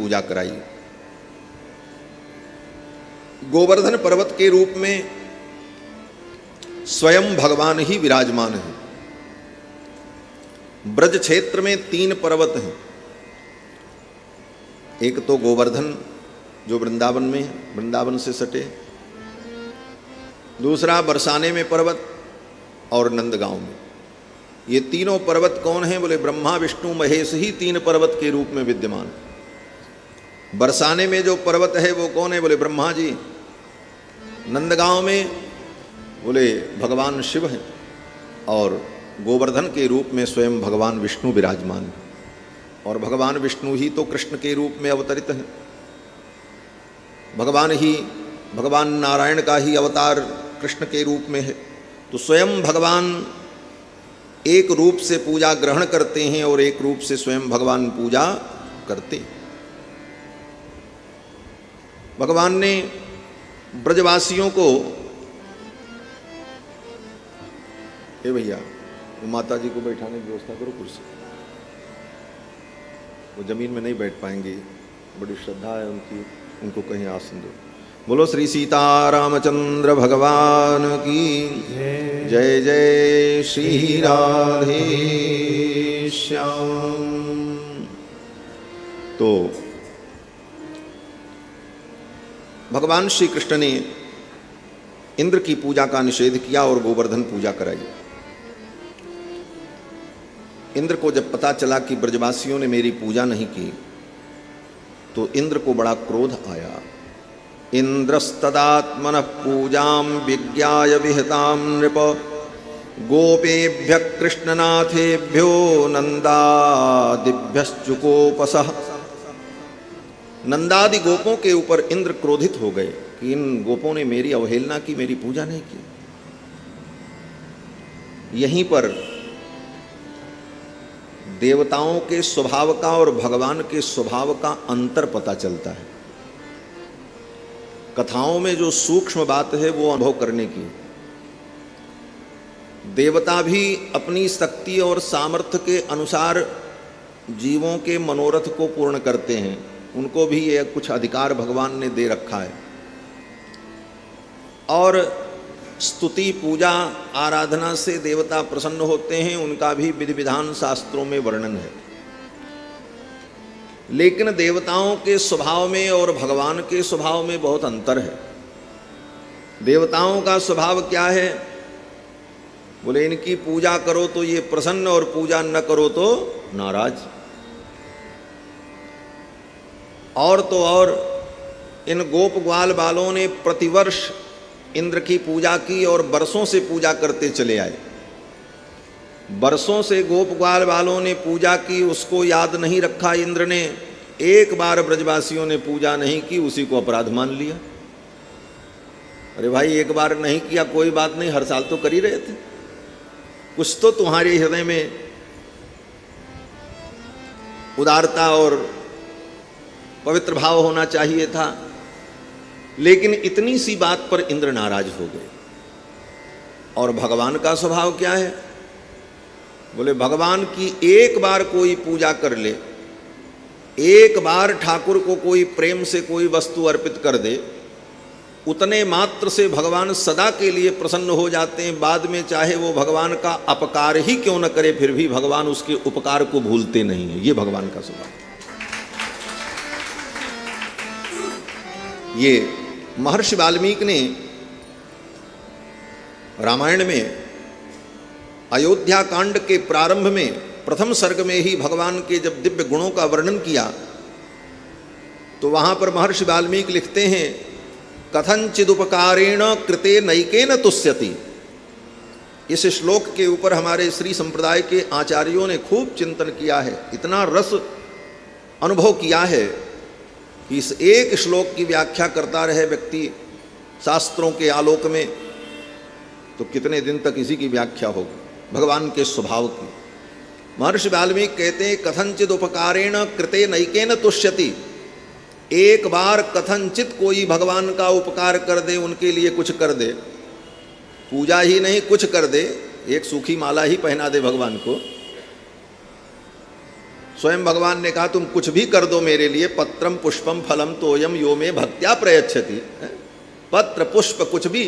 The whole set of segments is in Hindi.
पूजा कराई। गोवर्धन पर्वत के रूप में स्वयं भगवान ही विराजमान है। ब्रज क्षेत्र में 3 पर्वत हैं। एक तो गोवर्धन जो वृंदावन में है, वृंदावन से सटे, दूसरा बरसाने में पर्वत और नंदगांव में। ये तीनों पर्वत कौन हैं? बोले ब्रह्मा विष्णु महेश ही 3 पर्वत के रूप में विद्यमान। बरसाने में जो पर्वत है वो कौन है? बोले ब्रह्मा जी। नंदगांव में बोले भगवान शिव हैं और गोवर्धन के रूप में स्वयं भगवान विष्णु विराजमान हैं। और भगवान विष्णु ही तो कृष्ण के रूप में अवतरित हैं। भगवान नारायण का ही अवतार कृष्ण के रूप में है। तो स्वयं भगवान एक रूप से पूजा ग्रहण करते हैं और एक रूप से स्वयं भगवान पूजा करते हैं। भगवान ने ब्रजवासियों को, ए भैया वो माता जी को बैठाने की व्यवस्था करो कुर्सी, वो जमीन में नहीं बैठ पाएंगे, बड़ी श्रद्धा है उनकी, उनको कहीं आसन दो। बोलो श्री सीतारामचंद्र भगवान की जय। जय श्री राधे श्याम। तो भगवान श्री कृष्ण ने इंद्र की पूजा का निषेध किया और गोवर्धन पूजा कराई। इंद्र को जब पता चला कि ब्रजवासियों ने मेरी पूजा नहीं की तो इंद्र को बड़ा क्रोध आया। इंद्रस्तदात्मनः पूजां विज्ञाय विहितां नृप गोपेभ्यः कृष्णनाथेभ्यो नंदादिभ्यश्चुकोपसः। नंदादि गोपों के ऊपर इंद्र क्रोधित हो गए कि इन गोपों ने मेरी अवहेलना की, मेरी पूजा नहीं की। यहीं पर देवताओं के स्वभाव का और भगवान के स्वभाव का अंतर पता चलता है। कथाओं में जो सूक्ष्म बात है वो अनुभव करने की। देवता भी अपनी शक्ति और सामर्थ्य के अनुसार जीवों के मनोरथ को पूर्ण करते हैं। उनको भी ये कुछ अधिकार भगवान ने दे रखा है। और स्तुति पूजा आराधना से देवता प्रसन्न होते हैं, उनका भी विधि विधान शास्त्रों में वर्णन है। लेकिन देवताओं के स्वभाव में और भगवान के स्वभाव में बहुत अंतर है। देवताओं का स्वभाव क्या है? बोले इनकी पूजा करो तो ये प्रसन्न और पूजा न करो तो नाराज। और तो और इन गोप ग्वाल बालों ने प्रतिवर्ष इंद्र की पूजा की और बरसों से पूजा करते चले आए। बरसों से गोप ग्वाल वालों ने पूजा की, उसको याद नहीं रखा इंद्र ने। एक बार ब्रजवासियों ने पूजा नहीं की, उसी को अपराध मान लिया। अरे भाई एक बार नहीं किया कोई बात नहीं, हर साल तो कर ही रहे थे। कुछ तो तुम्हारे हृदय में उदारता और पवित्र भाव होना चाहिए था। लेकिन इतनी सी बात पर इंद्र नाराज हो गए। और भगवान का स्वभाव क्या है? बोले भगवान की एक बार कोई पूजा कर ले, एक बार ठाकुर को कोई प्रेम से कोई वस्तु अर्पित कर दे, उतने मात्र से भगवान सदा के लिए प्रसन्न हो जाते हैं। बाद में चाहे वो भगवान का अपकार ही क्यों न करे, फिर भी भगवान उसके उपकार को भूलते नहीं है। ये भगवान का स्वभाव। ये महर्षि वाल्मीकि ने रामायण में अयोध्या कांड के प्रारंभ में प्रथम सर्ग में ही भगवान के जब दिव्य गुणों का वर्णन किया तो वहां पर महर्षि वाल्मीकि लिखते हैं कथंचिदुपकारेण कृते नैकेन तुष्यति। इस श्लोक के ऊपर हमारे श्री संप्रदाय के आचार्यों ने खूब चिंतन किया है, इतना रस अनुभव किया है कि इस एक श्लोक की व्याख्या करता रहे व्यक्ति शास्त्रों के आलोक में तो कितने दिन तक इसी की व्याख्या होगी भगवान के स्वभाव की। महर्षि वाल्मीकि कहते हैं कथंचित उपकारेण कृते नैकेन तुष्यति। एक बार कथनचित कोई भगवान का उपकार कर दे, उनके लिए कुछ कर दे, पूजा ही नहीं कुछ कर दे, एक सूखी माला ही पहना दे भगवान को, स्वयं भगवान ने कहा तुम कुछ भी कर दो मेरे लिए, पत्रम पुष्पम फलम तोयम यो में भक्त्या प्रयच्छति। पत्र पुष्प कुछ भी,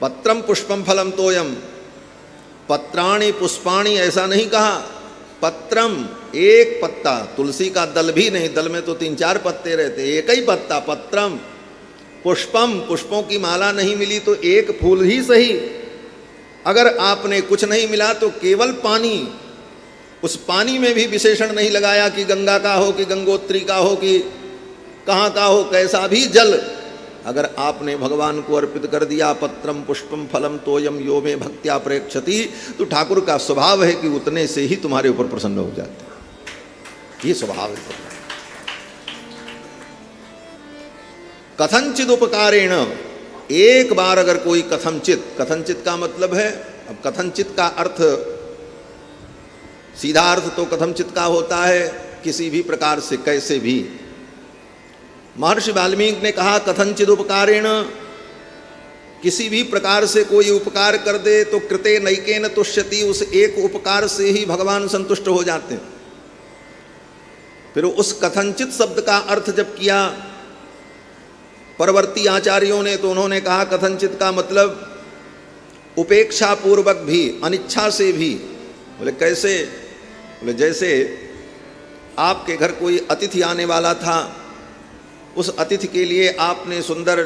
पत्रम पुष्पम फलम तोयम, पत्राणि पुष्पाणि ऐसा नहीं कहा, पत्रम एक पत्ता, तुलसी का दल भी नहीं, दल में तो 3-4 पत्ते रहते, एक ही पत्ता पत्रम, पुष्पम पुष्पों की माला नहीं मिली तो एक फूल ही सही, अगर आपने कुछ नहीं मिला तो केवल पानी, उस पानी में भी विशेषण नहीं लगाया कि गंगा का हो कि गंगोत्री का हो कि कहाँ का हो, कैसा भी जल अगर आपने भगवान को अर्पित कर दिया, पत्रम पुष्पम फलम तोयम यो में भक्त्या प्रेक्षति, तो ठाकुर का स्वभाव है कि उतने से ही तुम्हारे ऊपर प्रसन्न हो जाते हैं। ये स्वभाव है। कथनचित उपकारेण, एक बार अगर कोई कथनचित, कथनचित का मतलब है, अब कथनचित का अर्थ, सीधा अर्थ तो कथनचित का होता है किसी भी प्रकार से, कैसे भी। महर्षि वाल्मीकि ने कहा कथनचित उपकारेण, किसी भी प्रकार से कोई उपकार कर दे तो कृते नैकेन तुष्यति, उस एक उपकार से ही भगवान संतुष्ट हो जाते हैं। फिर उस कथनचित शब्द का अर्थ जब किया परवर्ती आचार्यों ने, तो उन्होंने कहा कथनचित का मतलब उपेक्षा पूर्वक भी, अनिच्छा से भी। बोले कैसे? बोले जैसे आपके घर कोई अतिथि आने वाला था, उस अतिथि के लिए आपने सुंदर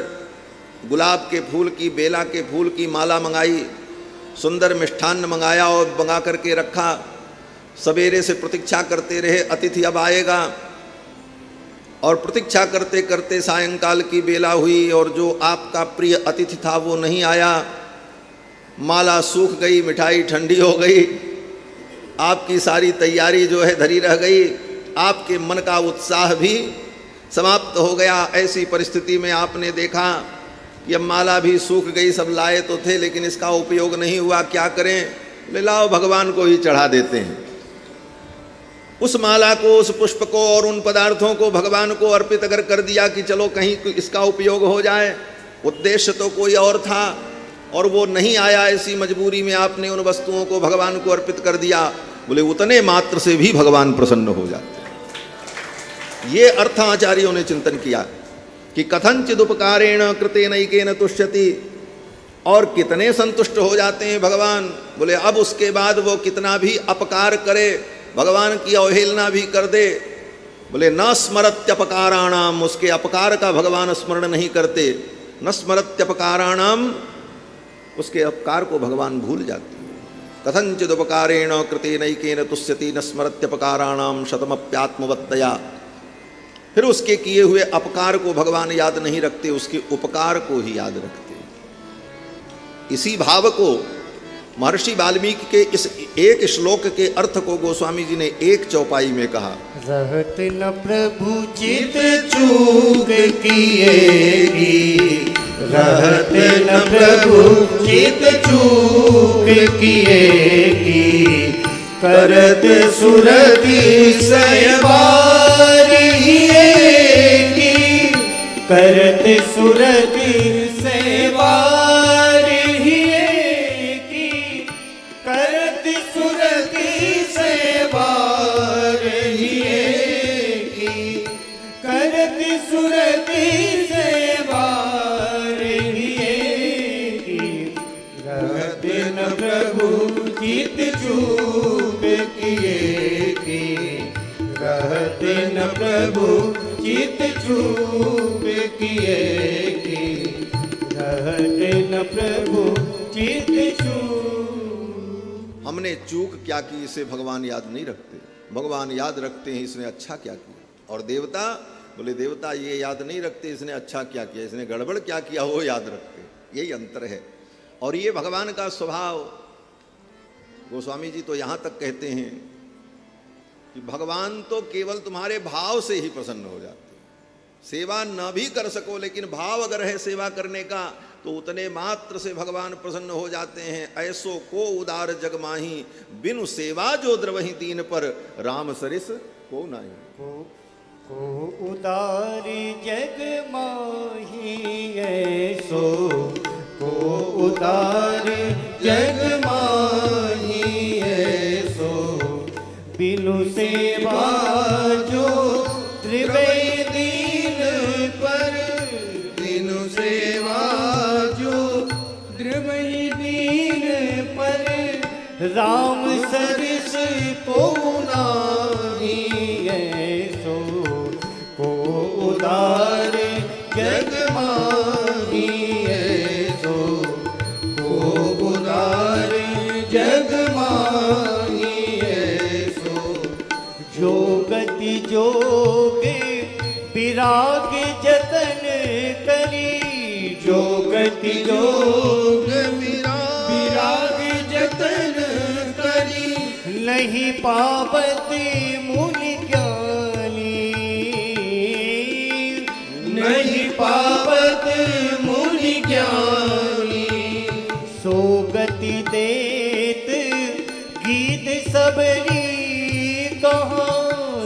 गुलाब के फूल की, बेला के फूल की माला मंगाई, सुंदर मिष्ठान्न मंगाया और मंगा करके रखा, सवेरे से प्रतीक्षा करते रहे अतिथि अब आएगा, और प्रतीक्षा करते करते सायंकाल की बेला हुई और जो आपका प्रिय अतिथि था वो नहीं आया, माला सूख गई, मिठाई ठंडी हो गई, आपकी सारी तैयारी जो है धरी रह गई, आपके मन का उत्साह भी समाप्त हो गया। ऐसी परिस्थिति में आपने देखा कि अब माला भी सूख गई, सब लाए तो थे लेकिन इसका उपयोग नहीं हुआ, क्या करें? ले लाओ भगवान को ही चढ़ा देते हैं। उस माला को, उस पुष्प को और उन पदार्थों को भगवान को अर्पित अगर कर दिया कि चलो कहीं इसका उपयोग हो जाए, उद्देश्य तो कोई और था और वो नहीं आया, ऐसी मजबूरी में आपने उन वस्तुओं को भगवान को अर्पित कर दिया, बोले उतने मात्र से भी भगवान प्रसन्न हो जाते हैं। ये अर्थ आचार्यों ने चिंतन किया कि कथनचिद उपकारेण कृते नैकेन तुष्यति, और कितने संतुष्ट हो जाते हैं भगवान। बोले अब उसके बाद वो कितना भी अपकार करे, भगवान की अवहेलना भी कर दे, बोले न स्मरत्यपकाराणाम, उसके अपकार का भगवान स्मरण नहीं करते, न स्मरत्यपकाराणाम, उसके अपकार को भगवान भूल जाते हैं। कथंचिद उपकारेण कृते नैकेन तुष्यति न स्मरत्यपकाराणाम शतमप्यात्मवत्तया, फिर उसके किए हुए अपकार को भगवान याद नहीं रखते, उसके उपकार को ही याद रखते। इसी भाव को महर्षि वाल्मीकि के इस एक श्लोक के अर्थ को गोस्वामी जी ने एक चौपाई में कहा, रहत न प्रभु चित चूक किएगी, रहत न प्रभु चित चूक किएगी, करत सुरति सयबारी की, करत सुरति सयबारी की, करत सुरति सयबारी की, करत सुरति सयबारी की, रहत न प्रभु चित चूक किएगी, रहत न प्रभु चित चूक किएगी, रहत न प्रभु चित चूक। हमने चूक क्या की इसे भगवान याद नहीं रखते, भगवान याद रखते हैं इसने अच्छा क्या किया। और देवता, बोले देवता ये याद नहीं रखते इसने अच्छा क्या किया, इसने गड़बड़ क्या किया वो याद रखते। यही अंतर है। और ये भगवान का स्वभाव। गोस्वामी जी तो यहाँ तक कहते हैं कि भगवान तो केवल तुम्हारे भाव से ही प्रसन्न हो जाते। सेवा न भी कर सको लेकिन भाव अगर है सेवा करने का तो उतने मात्र से भगवान प्रसन्न हो जाते हैं। ऐसो को उदार जग माही, बिनु सेवा जो द्रवहि दीन पर, राम सरिस को नाही। को उदार जग माही ऐसो, को उदार जग माही ऐसो, बिनु दीनु सेवा जो त्रिवै दीन पर, दीनु सेवा जो त्रिवै दीन पर, राम सरस को नाही ऐसो को उदार जग माही ऐसो को उदार जग माही ऐसो। जो गति जोग विराग जतन करी, जो गति जोग विराग जतन करी, नहीं पावत मुनि ज्ञानी, नहीं पावत मुनि ज्ञानी। सो गति देत गीत सबरी कहाँ,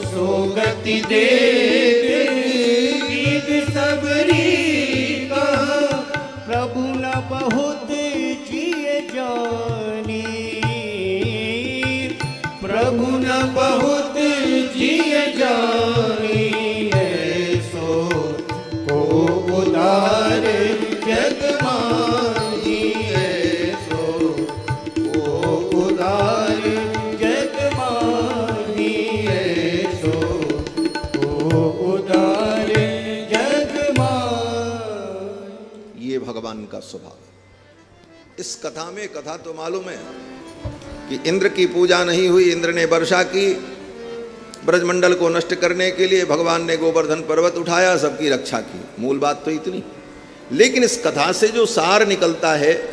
सो गति देत गीत सबरी कहाँ, प्रभु न बहुत जिय जानी, प्रभु न बहुत जिय जानी ऐसो को उदार जग माही ऐसो को उदार जग माही ऐसो को उदार जग माही। ये भगवान का स्वभाव है। इस कथा में, कथा तो मालूम है कि इंद्र की पूजा नहीं हुई, इंद्र ने वर्षा की, ब्रजमंडल को नष्ट करने के लिए भगवान ने गोवर्धन पर्वत उठाया, सबकी रक्षा की। मूल बात तो इतनी। लेकिन इस कथा से जो सार निकलता है